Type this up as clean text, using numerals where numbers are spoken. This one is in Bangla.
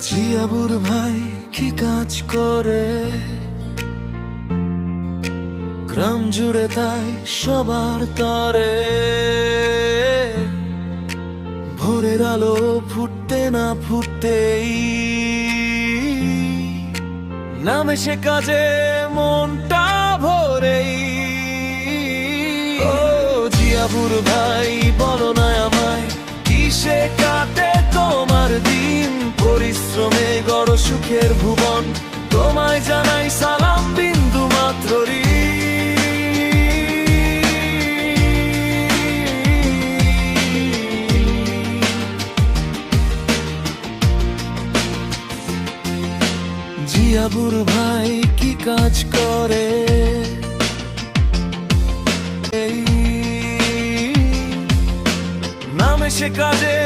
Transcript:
জিয়াবুর ভাই কি কাজ করে, গ্রাম জুড়ে তাই সবার তরে। ভোরের আলো ফুটতে না ফুটতেই নামে সে কাজে মনটা ভরেই। ও জিয়াবুর ভাই বলো না আমায়, কিসে কাটে তোমার দিন? পরিশ্রমে গড় সুখের ভুবন, তোমায় জানাই সালাম বিন্দু মাত্র জিয়াবুর ভাই কি কাজ করে, নামে সে কাজে